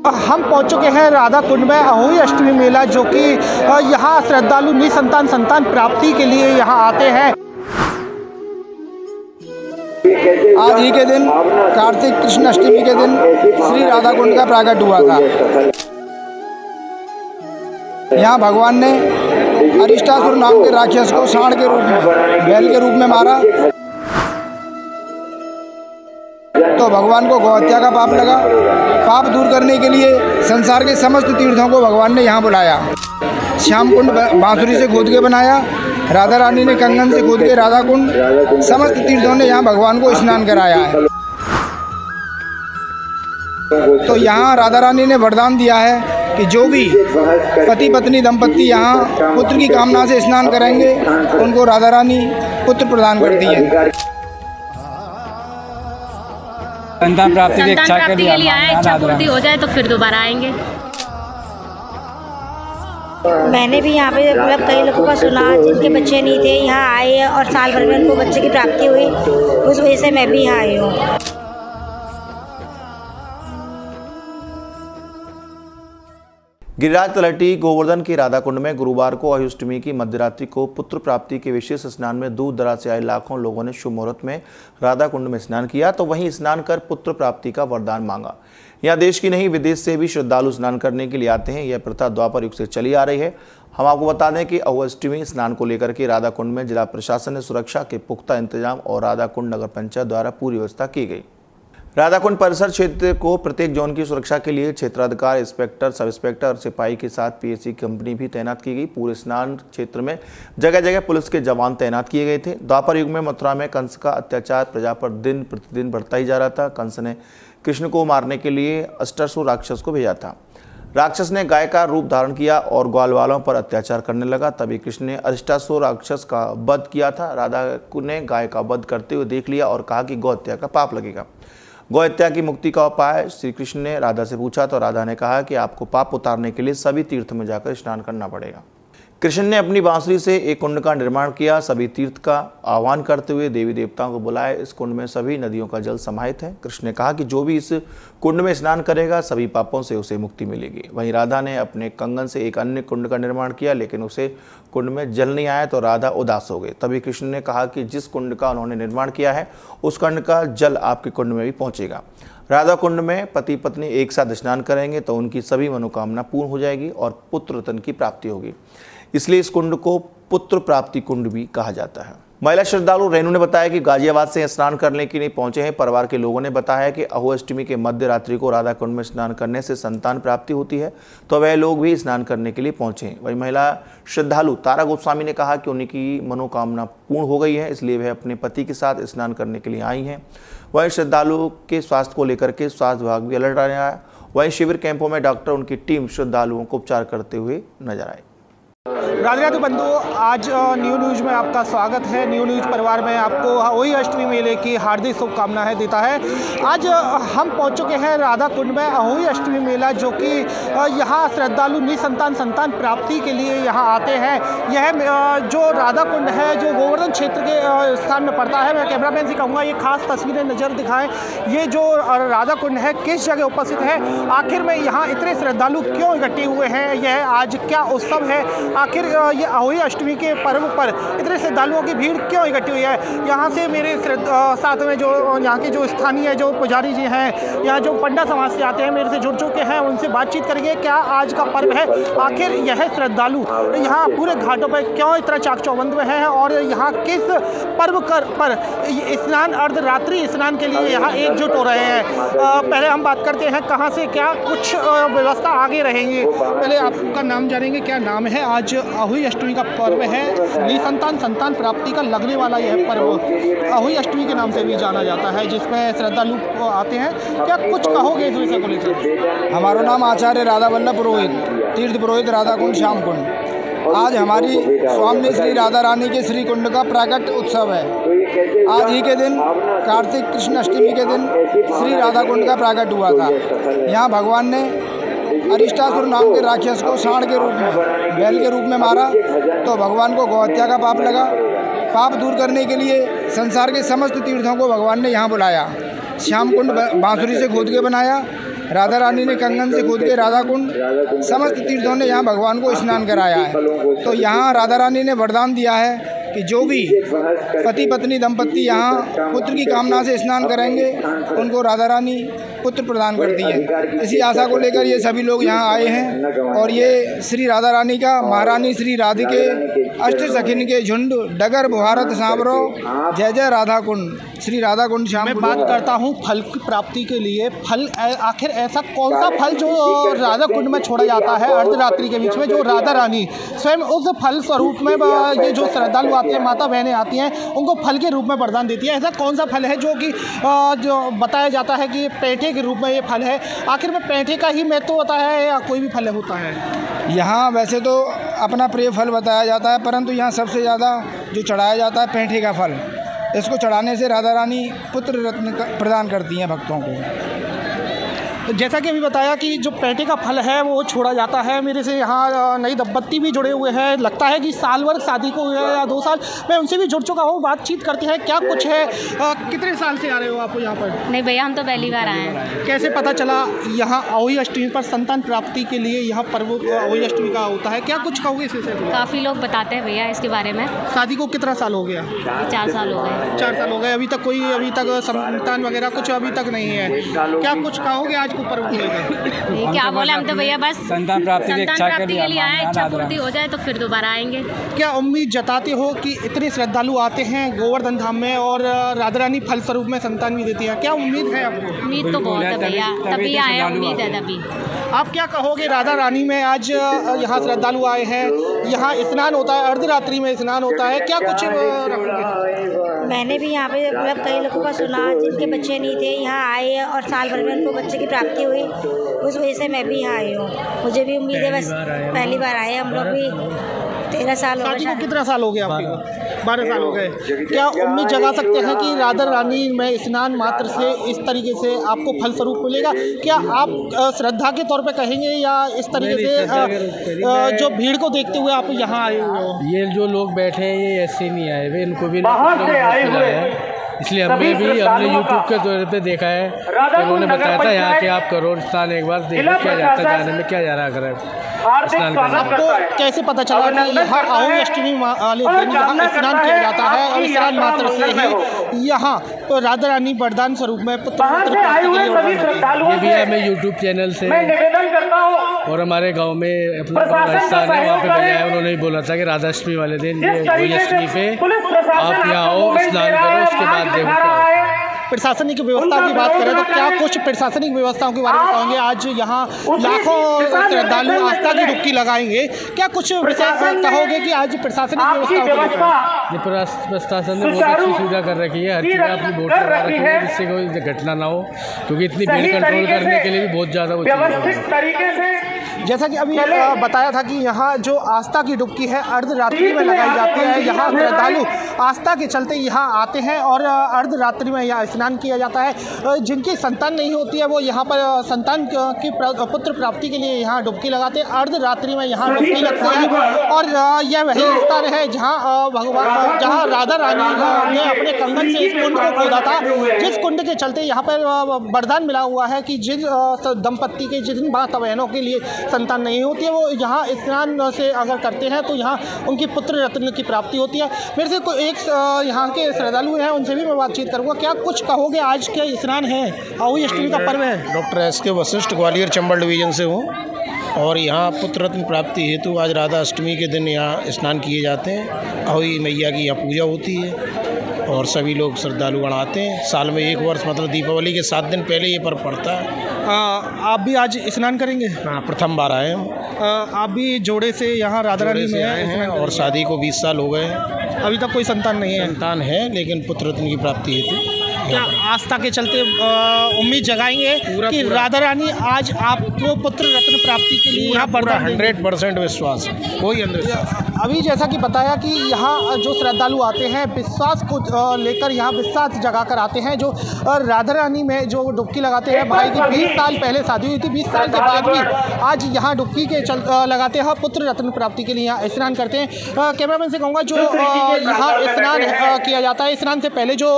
हम पहुंच चुके हैं राधा कुंड में अहोई अष्टमी मेला, जो कि यहाँ श्रद्धालु निसंतान संतान प्राप्ति के लिए यहाँ आते हैं। आज ही के दिन कार्तिक कृष्ण अष्टमी के दिन श्री राधा कुंड का प्राकट हुआ था। यहाँ भगवान ने अरिष्टासुर नाम के राक्षस को सांड के रूप में, बैल के रूप में मारा, तो भगवान को गौहत्या का पाप लगा। पाप दूर करने के लिए संसार के समस्त तीर्थों को भगवान ने यहाँ बुलाया। श्याम कुंड बांसुरी से खोद के बनाया, राधा रानी ने कंगन से खोद के राधा कुंड, समस्त तीर्थों ने यहाँ भगवान को स्नान कराया है। तो यहाँ राधा रानी ने वरदान दिया है कि जो भी पति पत्नी दंपत्ति यहाँ पुत्र की कामना से स्नान करेंगे, उनको राधा रानी पुत्र प्रदान करती है। संतान प्राप्ति की इच्छा के लिए आए, इच्छा पूर्ति हो जाए तो फिर दोबारा आएंगे। मैंने भी यहाँ पे मतलब कई लोगों का सुना जिनके बच्चे नहीं थे, यहाँ आए और साल भर में उनको बच्चे की प्राप्ति हुई। उस वजह से मैं भी यहाँ आई हूँ। गिरिराज तलहटी गोवर्धन की राधा कुंड में गुरुवार को अष्टमी की मध्यरात्रि को पुत्र प्राप्ति के विशेष स्नान में दूर दराज से आए लाखों लोगों ने शुभ मुहूर्त में राधा कुंड में स्नान किया, तो वहीं स्नान कर पुत्र प्राप्ति का वरदान मांगा। यहाँ देश की नहीं विदेश से भी श्रद्धालु स्नान करने के लिए आते हैं। यह प्रथा द्वापर युग से चली आ रही है। हम आपको बता दें कि अष्टमी स्नान को लेकर के राधा कुंड में जिला प्रशासन ने सुरक्षा के पुख्ता इंतजाम और राधा कुंड नगर पंचायत द्वारा पूरी व्यवस्था की गई। राधा कुंड परिसर क्षेत्र को प्रत्येक जोन की सुरक्षा के लिए क्षेत्राधिकारी, इंस्पेक्टर, सब इंस्पेक्टर और सिपाही के साथ पीएसी कंपनी भी तैनात की गई। पूरे स्नान क्षेत्र में जगह जगह पुलिस के जवान तैनात किए गए थे। द्वापर युग में मथुरा में कंस का अत्याचार प्रजा पर दिन प्रतिदिन बढ़ता ही जा रहा था। कंस ने कृष्ण को मारने के लिए अष्टासुर राक्षस को भेजा था। राक्षस ने गाय का रूप धारण किया और ग्वाल वालों पर अत्याचार करने लगा। तभी कृष्ण ने अष्टासुर राक्षस का वध किया था। राधा ने गाय का वध करते हुए देख लिया और कहा कि गौ हत्या का पाप लगेगा। गौ हत्या की मुक्ति का उपाय श्री कृष्ण ने राधा से पूछा, तो राधा ने कहा कि आपको पाप उतारने के लिए सभी तीर्थ में जाकर स्नान करना पड़ेगा। कृष्ण ने अपनी बांसुरी से एक कुंड का निर्माण किया। सभी तीर्थ का आह्वान करते हुए देवी देवताओं को बुलाए। इस कुंड में सभी नदियों का जल समाहित है। कृष्ण ने कहा कि जो भी इस कुंड में स्नान करेगा सभी पापों से उसे मुक्ति मिलेगी। वहीं राधा ने अपने कंगन से एक अन्य कुंड का निर्माण किया, लेकिन उसे कुंड में जल नहीं आया तो राधा उदास हो गई। तभी कृष्ण ने कहा कि जिस कुंड का उन्होंने निर्माण किया है उस कुंड का जल आपके कुंड में भी पहुंचेगा। राधा कुंड में पति पत्नी एक साथ स्नान करेंगे तो उनकी सभी मनोकामना पूर्ण हो जाएगी और पुत्र रत्न की प्राप्ति होगी। इसलिए इस कुंड को पुत्र प्राप्ति कुंड भी कहा जाता है। महिला श्रद्धालु रेणु ने बताया कि गाजियाबाद से स्नान करने के लिए पहुंचे हैं। परिवार के लोगों ने बताया कि अष्टमी के मध्य रात्रि को राधा कुंड में स्नान करने से संतान प्राप्ति होती है, तो वह लोग भी स्नान करने के लिए पहुंचे हैं। वही महिला श्रद्धालु तारा गोस्वामी ने कहा कि उनकी मनोकामना पूर्ण हो गई है, इसलिए वह अपने पति के साथ स्नान करने के लिए आई हैं। वहीं श्रद्धालुओं के स्वास्थ्य को लेकर के स्वास्थ्य विभाग भी अलर्ट आया है। वहीं शिविर कैंपों में डॉक्टर उनकी टीम श्रद्धालुओं को उपचार करते हुए नजर आए। राधे राधे बंधुओं, आज न्यू न्यूज़ में आपका स्वागत है। न्यू न्यूज़ परिवार में आपको अहोई अष्टमी मेले की हार्दिक शुभकामनाएं देता है। आज हम पहुंच चुके हैं राधा कुंड में अहोई अष्टमी मेला, जो कि यहाँ श्रद्धालु निसंतान संतान प्राप्ति के लिए यहाँ आते हैं। यह जो राधा कुंड है जो गोवर्धन क्षेत्र के स्थान में पड़ता है, मैं कैमरामैन से कहूँगा ये खास तस्वीरें नज़र दिखाएँ। ये जो राधा कुंड है किस जगह उपस्थित है, आखिर में यहाँ इतने श्रद्धालु क्यों इकट्ठे हुए हैं, यह आज क्या उत्सव है, आखिर ये अहोई अष्टमी के पर्व पर इतने श्रद्धालुओं की भीड़ क्यों इकट्ठी हुई है। यहाँ से मेरे साथ में जो यहाँ के जो स्थानीय जो पुजारी जी हैं, यहाँ जो पंडा समाज से आते हैं, मेरे से जुड़ चुके हैं, उनसे बातचीत करेंगे क्या आज का पर्व है, आखिर यह श्रद्धालु यहाँ पूरे घाटों पर क्यों इतना चाक चौबंद में है और यहाँ किस पर्व पर स्नान अर्धरात्रि स्नान के लिए यहाँ एकजुट हो रहे हैं। पहले हम बात करते हैं कहाँ से क्या कुछ व्यवस्था आगे रहेंगी। पहले आपका नाम जानेंगे, क्या नाम है। आज अहोई अष्टमी का पर्व है, निसंतान संतान प्राप्ति का लगने वाला यह पर्व अहोई अष्टमी के नाम से भी जाना जाता है, जिसमें श्रद्धालु आते हैं। क्या कुछ कहोगे इस विषय को लेकर। हमारा नाम आचार्य राधा वल्लभ पुरोहित, तीर्थ पुरोहित राधा कुंड श्याम कुंड। आज हमारी स्वामी श्री राधा रानी के श्री कुंड का प्राकट उत्सव है। आज ही के दिन कार्तिक कृष्ण अष्टमी के दिन श्री राधा कुंड का प्राकट हुआ था। यहाँ भगवान ने अरिष्टासुर नाम के राक्षस को सांड के रूप में, बैल के रूप में मारा, तो भगवान को गौहत्या का पाप लगा। पाप दूर करने के लिए संसार के समस्त तीर्थों को भगवान ने यहाँ बुलाया। श्याम कुंड बांसुरी से खोद के बनाया, राधा रानी ने कंगन से खोद के राधा कुंड, समस्त तीर्थों ने यहाँ भगवान को स्नान कराया है। तो यहाँ राधा रानी ने वरदान दिया है कि जो भी पति पत्नी दंपत्ति यहाँ पुत्र की कामना से स्नान करेंगे उनको राधा रानी पुत्र प्रदान करती है। इसी आशा को लेकर ये सभी लोग यहाँ आए हैं और ये श्री राधा रानी का महारानी श्री राधिके अष्ट सखिन के झुंड डगर भारत सांवरो जय जय राधा कुंड श्री राधा कुंड श्याम। मैं बात करता हूँ फल की प्राप्ति के लिए। फल आखिर ऐसा कौन सा फल जो राधा कुंड में छोड़ा जाता है अर्धरात्रि के बीच में, जो राधा रानी स्वयं उस फल स्वरूप में ये जो श्रद्धालु आते हैं, माता बहनें आती हैं, उनको फल के रूप में वरदान देती है। ऐसा कौन सा फल है जो कि जो बताया जाता है कि पेठे के रूप में ये फल है? आखिर में पेठे का ही महत्व होता है या कोई भी फल होता है? यहाँ वैसे तो अपना प्रिय फल बताया जाता है, परंतु यहाँ सबसे ज़्यादा जो चढ़ाया जाता है पेठे का फल। इसको चढ़ाने से राधा रानी पुत्र रत्न प्रदान करती हैं भक्तों को। जैसा कि अभी बताया कि जो पेठे का फल है वो छोड़ा जाता है। मेरे से यहाँ नई दंपत्ति भी जुड़े हुए हैं, लगता है कि साल भर शादी को हुआ या 2 साल। मैं उनसे भी जुड़ चुका हूँ, बातचीत करते हैं क्या कुछ है। कितने साल से आ रहे हो आप यहाँ पर? नहीं भैया, हम तो पहली बार आए हैं। कैसे पता चला यहाँ अहोई अष्टमी पर संतान प्राप्ति के लिए यहाँ पर्व अहोई अष्टमी का होता है? क्या कुछ कहोगे इस विषय में? काफ़ी लोग बताते हैं भैया इसके बारे में। शादी को कितना साल हो गया? 4 साल हो गए। 4 साल हो गए। अभी तक कोई संतान वगैरह कुछ अभी तक नहीं है। क्या कुछ कहोगे आज को पर्व को लेकर? क्या बोले, हम तो भैया बस संतान प्राप्ति के लिए आए। इच्छा पूर्ति हो जाए तो फिर दोबारा आएंगे। क्या उम्मीद जताते हो कि इतने श्रद्धालु आते हैं गोवर्धन धाम में और राधा रानी फल स्वरूप में संतान भी देती है? क्या उम्मीद है आपको? उम्मीद तो बहुत है भैया, तभी आए, उम्मीद है तभी। आप क्या कहोगे? राधा रानी में आज यहाँ श्रद्धालु आए हैं, यहाँ स्नान होता है, अर्धरात्रि में स्नान होता है, क्या कुछ रखोगे? मैंने भी यहाँ पे मतलब कई लोगों का सुना जिनके बच्चे नहीं थे, यहाँ आए और साल भर में उनको बच्चे की प्राप्ति हुई। उस वजह से मैं भी यहाँ आई हूँ। मुझे भी उम्मीद है, बस पहली बार आए हम लोग भी। 13 साल हो गए। कितना साल हो गया आपको? 12 साल हो गए। क्या उम्मीद जगा सकते हैं कि राधा रानी में स्नान मात्र से इस तरीके से आपको फल स्वरूप मिलेगा? क्या आप श्रद्धा के तौर पे कहेंगे या इस तरीके से जो भीड़ को देखते हुए आप यहाँ आए हुए हो? ये जो लोग बैठे हैं ये ऐसे नहीं आए हुए, इनको भी इसलिए हमने यूट्यूब के तौर पे देखा है कि उन्होंने बताया था यहाँ के आप करो स्नान, एक बार देखो क्या जाता है, जाने में क्या जा रहा है स्नान करने। आपको कैसे पता चला कि यहाँ अहोई अष्टमी वाले दिन यहाँ स्नान किया जाता है और स्नान मात्र से ही यहाँ तो राधा रानी वरदान स्वरूप में पुत्र प्राप्ति के लिए ये भी हमें यूट्यूब चैनल से और हमारे गांव में अपना राजस्थान है वहाँ पे भैया है, उन्होंने ही बोला था कि राधा अष्टमी वाले दिन ये अहोई अष्टमी पे आप यहाँ आओ, स्नान करो, उसके बाद देखो। प्रशासनिक व्यवस्था की बात करें तो क्या कुछ प्रशासनिक व्यवस्थाओं के बारे में कहेंगे? आज यहाँ लाखों श्रद्धालु आस्था की डुबकी लगाएंगे, क्या कुछ विशेष कहोगे कि आज प्रशासनिक व्यवस्था? प्रशासन ने बहुत अच्छी सुविधा कर रखी है, हर चीज़ अपनी बोर्ड लगा रखी है जिससे कोई घटना ना हो, क्योंकि इतनी भीड़ कंट्रोल करने के लिए भी बहुत ज़्यादा जैसा कि अभी बताया था कि यहाँ जो आस्था की डुबकी है अर्धरात्रि में लगाई जाती है। यहाँ श्रद्धालु आस्था के चलते यहाँ आते हैं और अर्धरात्रि में यहाँ स्नान किया जाता है। जिनकी संतान नहीं होती है वो यहाँ पर संतान की पुत्र प्राप्ति के लिए यहाँ डुबकी लगाते हैं, अर्धरात्रि में यहाँ डुबकी लगती है। और यह वही स्थान है जहाँ राधा रानी ने अपने कंगन से इस कुंड को खोदा था, जिस कुंड के चलते यहाँ पर वरदान मिला हुआ है कि जिन दंपत्ति के जिन माता बहनों के लिए संतान नहीं होती है वो यहाँ स्नान से अगर करते हैं तो यहाँ उनकी पुत्र रत्न की प्राप्ति होती है। मेरे से कोई एक यहाँ के श्रद्धालु हैं, उनसे भी मैं बातचीत करूँगा। क्या कुछ कहोगे? आज के स्नान है, अहोई अष्टमी का पर्व है। Doctor S K. Vashishtha, Gwalior Chambal division से हूँ और यहाँ पुत्र रत्न प्राप्ति हेतु आज राधा अष्टमी के दिन यहाँ स्नान किए जाते हैं। अहोई मैया की यहाँ पूजा होती है और सभी लोग श्रद्धालुगण आते हैं। साल में 1 वर्ष मतलब दीपावली के 7 दिन पहले ये पर्व पड़ता है। आप भी आज स्नान करेंगे? हाँ, प्रथम बार आए हम। आप भी जोड़े से यहाँ राधा रानी में आए हैं और शादी को 20 साल हो गए हैं। अभी तक कोई संतान नहीं है? संतान है लेकिन पुत्र रत्न की प्राप्ति हेतु क्या आस्था के चलते उम्मीद जगाएंगे कि राधा रानी आज आपको पुत्र रत्न प्राप्ति के लिए यहाँ 100% विश्वास है, कोई अंधविश्वास। अभी जैसा कि बताया कि यहाँ जो श्रद्धालु आते हैं विश्वास को लेकर यहाँ विश्वास जगाकर आते हैं। जो राधा रानी में जो डुबकी लगाते हैं, भाई की 20 साल पहले शादी हुई थी, 20 साल के बाद भी आज यहाँ डुबकी के लगाते हैं, पुत्र रत्न प्राप्ति के लिए यहाँ स्नान करते हैं। कैमरामैन से कहूँगा जो यहाँ स्नान किया जाता है, स्नान से पहले जो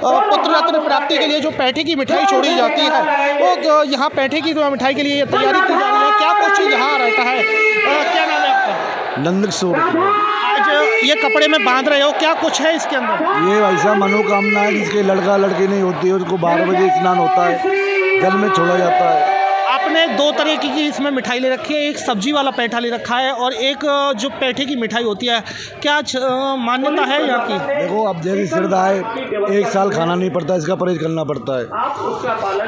पुत्र रत्न प्राप्ति के लिए जो पैठे की मिठाई छोड़ी जाती है, वो यहाँ पैठे की मिठाई के लिए तैयारी की जा रही है। क्या कुछ यहाँ रहता है? क्या नाम है आपका? नंदकिशोर। आज ये कपड़े में बांध रहे हो, क्या कुछ है इसके अंदर? ये ऐसा मनोकामना है जिसके लड़का लड़की नहीं होती है, उसको 12 बजे स्नान होता है, जल में छोड़ा जाता है। आपने 2 तरह की इसमें मिठाई ले रखी है, एक सब्जी वाला पैठा ले रखा है और एक जो पैठे की मिठाई होती है, क्या मान्यता है यहाँ की? देखो अब जैसी श्रद्धा है, 1 साल खाना नहीं पड़ता, इसका परहेज करना पड़ता है,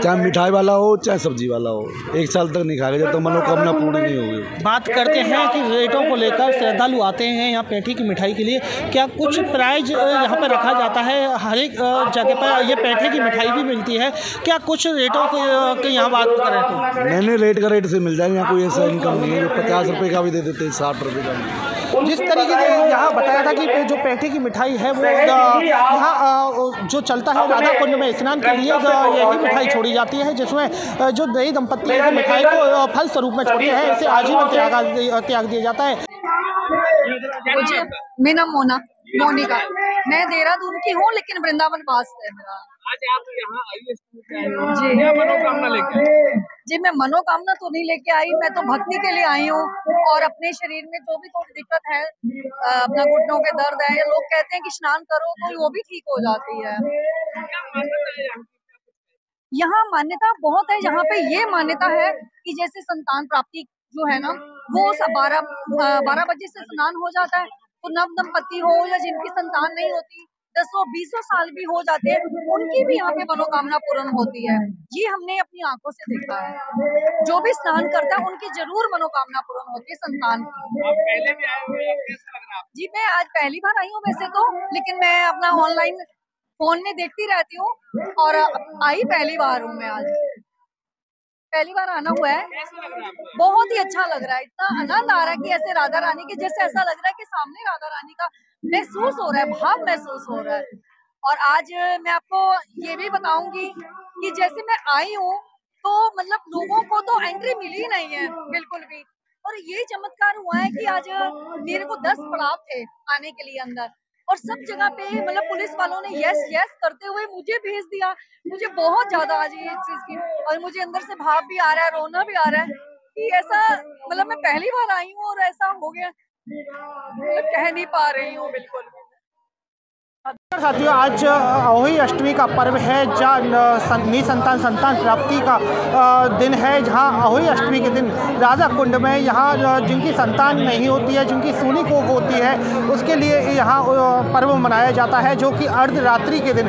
चाहे मिठाई वाला हो चाहे सब्जी वाला हो, 1 साल तक नहीं खाएगा जब तक मनोकामना पूरी नहीं होगी। बात करते हैं कि रेटों को लेकर श्रद्धालु आते हैं यहाँ पैठे की मिठाई के लिए, क्या कुछ प्राइज यहाँ पर रखा जाता है? हर एक जगह पर ये पैठे की मिठाई भी मिलती है, क्या कुछ रेटों की यहाँ बात करें तो? मैंने रेट का रेट से मिल जाए, यहाँ कोई ऐसा इनकम नहीं है जो 50 रुपये का भी दे देते हैं, 60 रुपये का भी। जिस तरीके से यहाँ बताया था कि जो पैठे की मिठाई है वो यहाँ जो चलता है राधा कुंड में स्नान के लिए यही मिठाई छोड़ी जाती है, जिसमें जो नई दंपत्ति है मिठाई को फल स्वरूप में छोड़ते हैं, इसे आजीवन त्याग दिया जाता है। मेरा नाम मोनिका, मैं देहरादून की हूँ लेकिन वृंदावन पास है मेरा। आज आप यहाँ आई जी, क्या मनोकामना लेके आई? जी मैं मनोकामना तो नहीं लेके आई, मैं तो भक्ति के लिए आई हूँ और अपने शरीर में जो भी थोड़ी दिक्कत है, अपना घुटनों के दर्द है, लोग कहते हैं कि स्नान करो तो वो भी ठीक हो जाती है। यहाँ मान्यता बहुत है, यहाँ पे ये मान्यता है कि जैसे संतान प्राप्ति जो है ना वो 12 बजे से स्नान हो जाता है, तो नव दंपति हो या जिनकी संतान नहीं होती 10-20 साल भी हो जाते हैं, उनकी भी यहाँ पे मनोकामना पूर्ण होती है। ये हमने अपनी आंखों से देखा है, जो भी स्नान करता है उनकी जरूर मनोकामना पूर्ण होती है संतान की। पहले भी आए हुए हैं, कैसा लग रहा है? जी मैं आज पहली बार आई हूँ वैसे तो, लेकिन मैं अपना ऑनलाइन फोन में देखती रहती हूँ और आई पहली बार हूँ। मैं आज पहली बार आना हुआ है, बहुत ही अच्छा लग रहा है, इतना आनंद आ रहा है कि ऐसे राधा रानी के जैसे ऐसा लग रहा है कि सामने राधा रानी का महसूस हो रहा है, भाव महसूस हो रहा है। और आज मैं आपको ये भी बताऊंगी कि जैसे मैं आई हूँ तो मतलब लोगों को तो एंट्री मिली नहीं है बिल्कुल भी, और ये चमत्कार हुआ है कि आज मेरे को 10 पड़ाव थे आने के लिए अंदर, और सब जगह पे मतलब पुलिस वालों ने यस यस करते हुए मुझे भेज दिया। मुझे बहुत ज्यादा आज ये चीज की, और मुझे अंदर से भाव भी आ रहा है, रोना भी आ रहा है कि ऐसा मतलब मैं पहली बार आई हूँ और ऐसा हो गया, कह नहीं पा रही हूँ बिल्कुल। साथियों आज अहोई अष्टमी का पर्व है, जहाँ संतान प्राप्ति का दिन है, जहाँ अहोई अष्टमी के दिन राधा कुंड में यहाँ जिनकी संतान नहीं होती है, जिनकी सूनी कोख होती है, उसके लिए यहाँ पर्व मनाया जाता है, जो कि अर्धरात्रि के दिन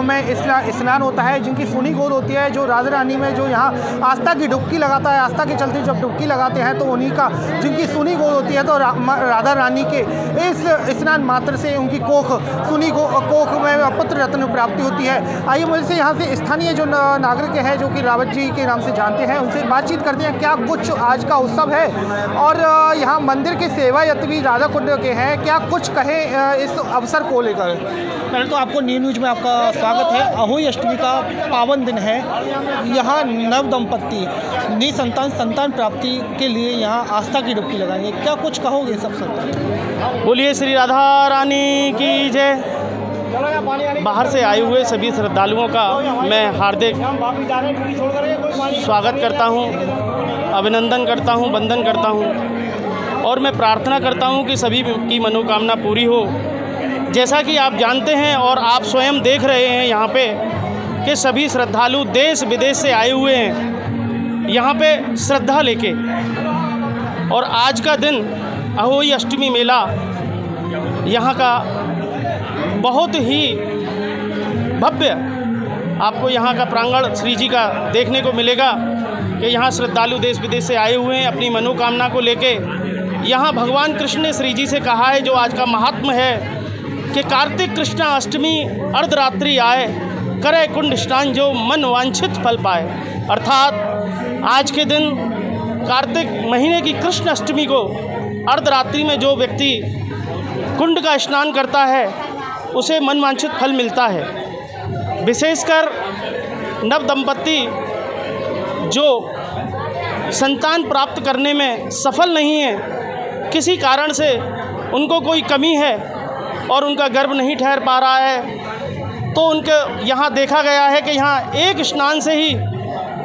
में स्नान होता है। जिनकी सूनी गोद होती है, जो राधा रानी में जो यहाँ आस्था की डुबकी लगाता है, आस्था के चलते जब डुबकी लगाते हैं तो उन्हीं का जिनकी सूनी गोद होती है, तो राधा रानी के इस स्नान मात्र से उनकी सुनी कोख में पुत्र रत्न प्राप्ति होती है। आइए मुझसे यहाँ से स्थानीय जो नागरिक है, जो कि रावत जी के नाम से जानते हैं, उनसे बातचीत करते हैं क्या कुछ आज का उत्सव है, और यहाँ मंदिर के सेवायत भी राधा कुंड के हैं, क्या कुछ कहें इस अवसर को लेकर। पहले तो आपको न्यूज़ में आपका स्वागत है। अहोई अष्टमी का पावन दिन है, यहाँ नव दंपत्ति संतान प्राप्ति के लिए यहाँ आस्था की डुबकी लगाएंगे, क्या कुछ कहोगे सबसे? बोलिए श्री राधा रानी की जय। बाहर से आए हुए सभी श्रद्धालुओं का मैं हार्दिक स्वागत करता हूं, अभिनंदन करता हूं, वंदन करता हूं, और मैं प्रार्थना करता हूं कि सभी की मनोकामना पूरी हो। जैसा कि आप जानते हैं और आप स्वयं देख रहे हैं यहाँ पे कि सभी श्रद्धालु देश विदेश से आए हुए हैं यहाँ पे श्रद्धा लेके, और आज का दिन अहोई अष्टमी मेला यहाँ का बहुत ही भव्य आपको यहाँ का प्रांगण श्री जी का देखने को मिलेगा कि यहाँ श्रद्धालु देश विदेश से आए हुए हैं अपनी मनोकामना को लेके। यहाँ भगवान कृष्ण ने श्री जी से कहा है, जो आज का महात्म है कि कार्तिक कृष्ण अष्टमी अर्धरात्रि आए, करे कुंड स्नान जो मन वांछित फल पाए। अर्थात आज के दिन कार्तिक महीने की कृष्ण अष्टमी को अर्धरात्रि में जो व्यक्ति कुंड का स्नान करता है उसे मनवांछित फल मिलता है। विशेषकर नव दंपत्ति जो संतान प्राप्त करने में सफल नहीं है, किसी कारण से उनको कोई कमी है और उनका गर्भ नहीं ठहर पा रहा है, तो उनके यहाँ देखा गया है कि यहाँ एक स्नान से ही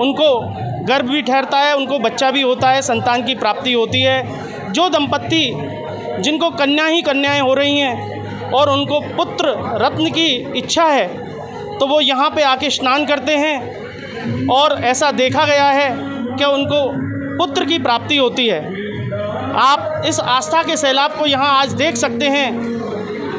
उनको गर्भ भी ठहरता है, उनको बच्चा भी होता है, संतान की प्राप्ति होती है। जो दंपत्ति जिनको कन्या ही कन्याएं हो रही हैं और उनको पुत्र रत्न की इच्छा है, तो वो यहाँ पे आके स्नान करते हैं और ऐसा देखा गया है कि उनको पुत्र की प्राप्ति होती है। आप इस आस्था के सैलाब को यहाँ आज देख सकते हैं,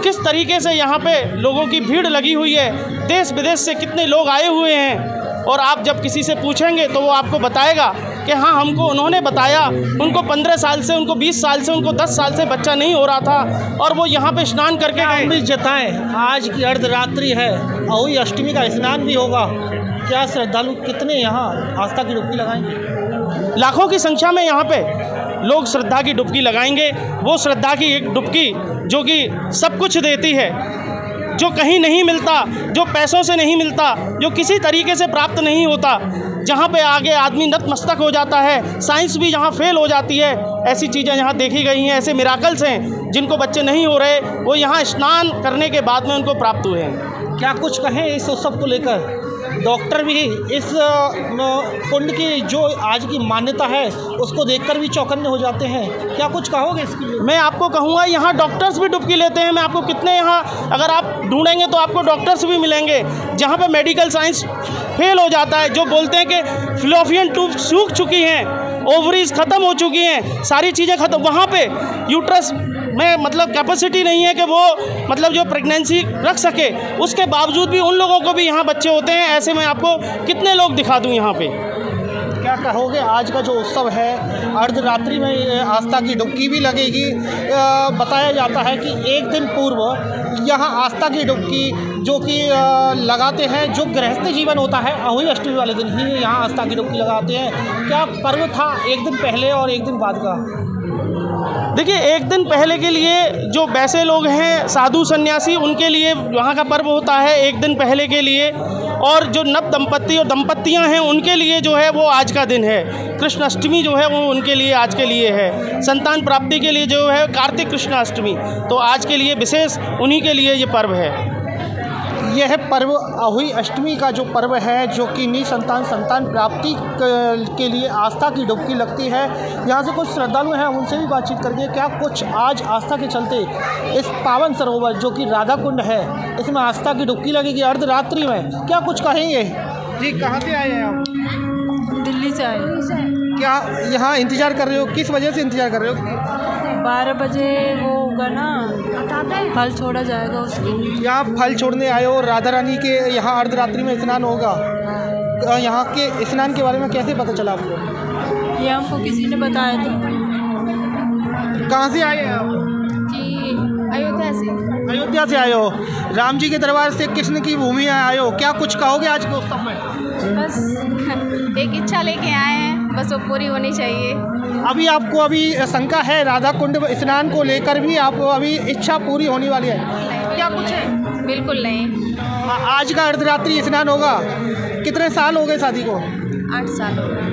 किस तरीके से यहाँ पे लोगों की भीड़ लगी हुई है। देश विदेश से कितने लोग आए हुए हैं और आप जब किसी से पूछेंगे तो वो आपको बताएगा कि हाँ, हमको उन्होंने बताया, उनको 15 साल से, उनको 20 साल से, उनको 10 साल से बच्चा नहीं हो रहा था और वो यहाँ पे स्नान करके गए। भी जताएं, आज की अर्धरात्रि है, अहोई अष्टमी का स्नान भी होगा। क्या श्रद्धालु कितने यहाँ आस्था की डुबकी लगाएंगे? लाखों की संख्या में यहाँ पे लोग श्रद्धा की डुबकी लगाएंगे। वो श्रद्धा की एक डुबकी जो कि सब कुछ देती है, जो कहीं नहीं मिलता, जो पैसों से नहीं मिलता, जो किसी तरीके से प्राप्त नहीं होता, जहाँ पे आगे आदमी नतमस्तक हो जाता है, साइंस भी यहाँ फेल हो जाती है। ऐसी चीज़ें यहाँ देखी गई हैं, ऐसे मिराकल्स हैं जिनको बच्चे नहीं हो रहे, वो यहाँ स्नान करने के बाद में उनको प्राप्त हुए हैं। क्या कुछ कहें इस उत्सव को लेकर? डॉक्टर भी इस कुंड की जो आज की मान्यता है उसको देखकर भी चौकन्ने हो जाते हैं। क्या कुछ कहोगे इसके लिए? मैं आपको कहूँगा, यहाँ डॉक्टर्स भी डुबकी लेते हैं। मैं आपको कितने यहाँ अगर आप ढूंढेंगे तो आपको डॉक्टर्स भी मिलेंगे जहाँ पे मेडिकल साइंस फेल हो जाता है, जो बोलते हैं कि फिलोपियन ट्यूब सूख चुकी हैं, ओवरीज ख़त्म हो चुकी हैं, सारी चीज़ें ख़त्म, वहाँ पे यूट्रस में मतलब कैपेसिटी नहीं है कि वो मतलब जो प्रेगनेंसी रख सके, उसके बावजूद भी उन लोगों को भी यहाँ बच्चे होते हैं। ऐसे में आपको कितने लोग दिखा दूँ यहाँ पे। क्या कहोगे, आज का जो उत्सव है अर्धरात्रि में आस्था की डुबकी भी लगेगी। बताया जाता है कि एक दिन पूर्व यहाँ आस्था की डुबकी जो कि लगाते हैं, जो गृहस्थ जीवन होता है अहोई अष्टमी वाले दिन ही यहाँ आस्था की डुबकी लगाते हैं। क्या पर्व था एक दिन पहले और एक दिन बाद का? देखिए, एक दिन पहले के लिए जो वैसे लोग हैं, साधु सन्यासी, उनके लिए वहाँ का पर्व होता है एक दिन पहले के लिए, और जो नव दंपत्ति और दंपत्तियाँ हैं उनके लिए जो है वो आज का दिन है। कृष्ण अष्टमी जो है वो उनके लिए आज के लिए है। संतान प्राप्ति के लिए जो है कार्तिक कृष्ण अष्टमी, तो आज के लिए विशेष उन्हीं के लिए ये पर्व है। यह पर्व अहोई अष्टमी का जो पर्व है, जो कि संतान प्राप्ति के लिए आस्था की डुबकी लगती है। यहाँ से कुछ श्रद्धालु हैं, उनसे भी बातचीत करके क्या कुछ आज आस्था के चलते इस पावन सरोवर जो कि राधा कुंड है, इसमें आस्था की डुबकी लगेगी अर्धरात्रि में, क्या कुछ कहेंगे? जी, कहाँ से आए हैं आप? दिल्ली से आए। क्या यहाँ इंतज़ार कर रहे हो? किस वजह से इंतज़ार कर रहे हो? 12 बजे वो होगा ना, फल छोड़ा जाएगा उसके। यहाँ फल छोड़ने आए हो, राधा रानी के यहाँ अर्धरात्रि में स्नान होगा। यहाँ के स्नान के बारे में कैसे पता चला आपको? ये हमको किसी ने बताया था। कहाँ से आए हैं आप? जी, अयोध्या से। अयोध्या से आए हो, राम जी के दरबार से कृष्ण की भूमि आए हो। क्या कुछ कहोगे आज के उत्सव में? बस एक इच्छा लेके आए हैं, बस वो पूरी होनी चाहिए। अभी आपको अभी शंका है राधा कुंड स्नान को लेकर भी, आपको अभी इच्छा पूरी होने वाली है? क्या कुछ है? बिल्कुल नहीं। आज का अर्धरात्रि स्नान होगा। कितने साल हो गए शादी को? 8 साल हो गए।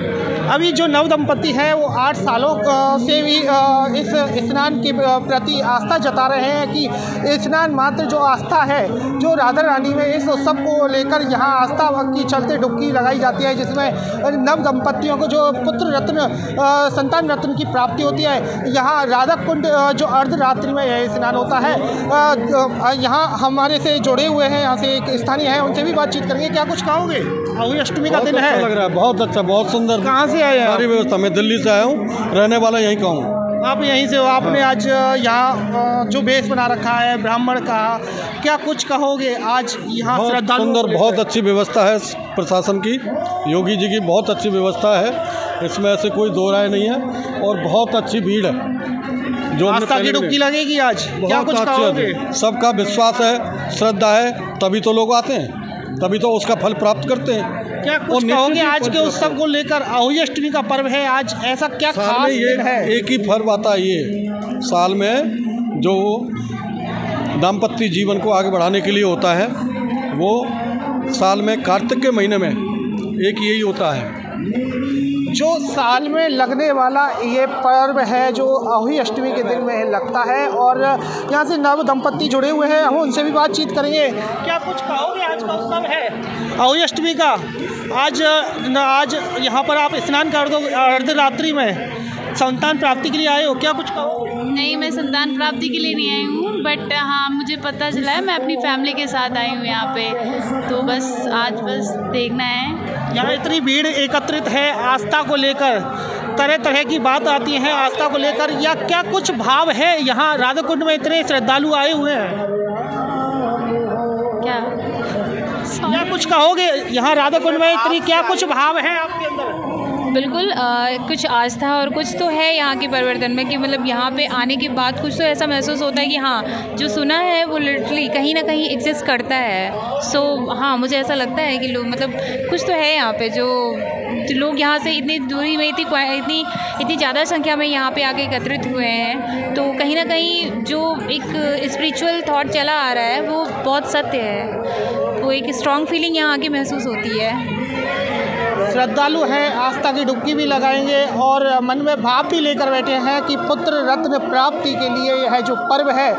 अभी जो नव दंपति है वो 8 सालों से भी इस स्नान के प्रति आस्था जता रहे हैं कि स्नान मात्र जो आस्था है, जो राधा रानी में इस उत्सव को लेकर यहाँ आस्था की चलते डुबकी लगाई जाती है, जिसमें नव दंपतियों को जो पुत्र रत्न संतान रत्न की प्राप्ति होती है। यहाँ राधा कुंड जो अर्धरात्रि में यह स्नान होता है। यहाँ हमारे से जुड़े हुए हैं, यहाँ से एक स्थानीय है, उनसे भी बातचीत करेंगे। क्या कुछ कहोगे? अहोई अष्टमी का दिन है, लग रहा है बहुत अच्छा, बहुत सुंदर। कहाँ से आए हैं? सारी व्यवस्था, मैं दिल्ली से आया हूँ, रहने वाला यहीं का हूँ। आप यहीं से हो? आपने आज यहाँ जो बेस बना रखा है ब्राह्मण का, क्या कुछ कहोगे आज यहाँ श्रद्धालुओं? सुंदर, बहुत अच्छी व्यवस्था है प्रशासन की, योगी जी की बहुत अच्छी व्यवस्था है, इसमें ऐसे कोई दो राय नहीं है, और बहुत अच्छी भीड़ है। जो आस्था की डुबकी लगेगी आज, क्या कुछ कहोगे? सबका विश्वास है, श्रद्धा है, तभी तो लोग आते हैं, तभी तो उसका फल प्राप्त करते हैं। क्या कुछ कहोगे आज के उत्सव को लेकर? अहोई अष्टमी का पर्व है आज, ऐसा क्या खास दिन है? एक ही पर्व आता है ये साल में जो दाम्पत्य जीवन को आगे बढ़ाने के लिए होता है, वो साल में कार्तिक के महीने में एक यही होता है जो साल में लगने वाला ये पर्व है जो अहोई अष्टमी के दिन में लगता है। और यहाँ से नव दंपत्ति जुड़े हुए हैं, हम उनसे भी बातचीत करेंगे। क्या कुछ कहोगे? आज का उत्सव है अहोई अष्टमी का, आज यहाँ पर आप स्नान कर दो अर्धरात्रि में, संतान प्राप्ति के लिए आए हो, क्या कुछ कहो? नहीं, मैं संतान प्राप्ति के लिए नहीं आई हूँ, बट हाँ मुझे पता चला है, मैं अपनी फैमिली के साथ आई हूँ यहाँ पे, तो बस आज बस देखना है। यहाँ इतनी भीड़ एकत्रित है आस्था को लेकर, तरह तरह की बात आती है आस्था को लेकर, या क्या कुछ भाव है यहाँ राधा कुंड में इतने श्रद्धालु आए हुए हैं? क्या कुछ कहोगे यहाँ राधा कुंड में इतनी क्या कुछ भाव है आपके अंदर? बिल्कुल कुछ आस्था और कुछ तो है यहाँ के परिवर्तन में, कि मतलब यहाँ पे आने के बाद कुछ तो ऐसा महसूस होता है कि हाँ जो सुना है वो लिटरली कहीं ना कहीं एग्जिस्ट करता है। सो हाँ मुझे ऐसा लगता है कि लोग मतलब कुछ तो है यहाँ पे, जो लोग यहाँ से इतनी दूरी में इतनी ज़्यादा संख्या में यहाँ पे आके एकत्रित हुए हैं, तो कहीं ना कहीं जो एक स्पिरिचुअल थॉट चला आ रहा है वो बहुत सत्य है, वो एक स्ट्रॉन्ग फीलिंग यहाँ आके महसूस होती है। श्रद्धालु हैं, आस्था की डुबकी भी लगाएंगे और मन में भाव भी लेकर बैठे हैं कि पुत्र रत्न प्राप्ति के लिए यह जो पर्व है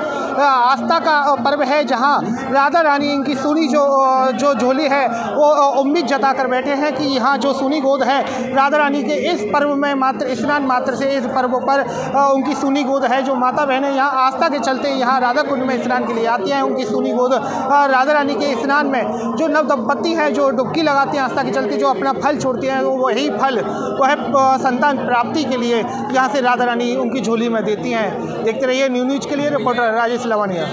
आस्था का पर्व है, जहां राधा रानी इनकी सुनी जो झोली है वो उम्मीद जता कर बैठे हैं कि यहाँ जो सुनी गोद है राधा रानी के इस पर्व में मात्र स्नान मात्र से इस पर्व पर उनकी सुनी गोद है। जो माता बहनें यहाँ आस्था के चलते यहाँ राधा कुंड में स्नान के लिए आती हैं, उनकी सुनी गोद राधा रानी के स्नान में जो नव दंपत्ति हैं जो डुबकी लगाती हैं आस्था के चलते, जो अपना फल छोड़ती हैं, वही फल वह संतान प्राप्ति के लिए यहाँ से राधा रानी उनकी झोली में देती हैं। देखते रहिए न्यू न्यूज़ के लिए रिपोर्टर राजेश लवानिया।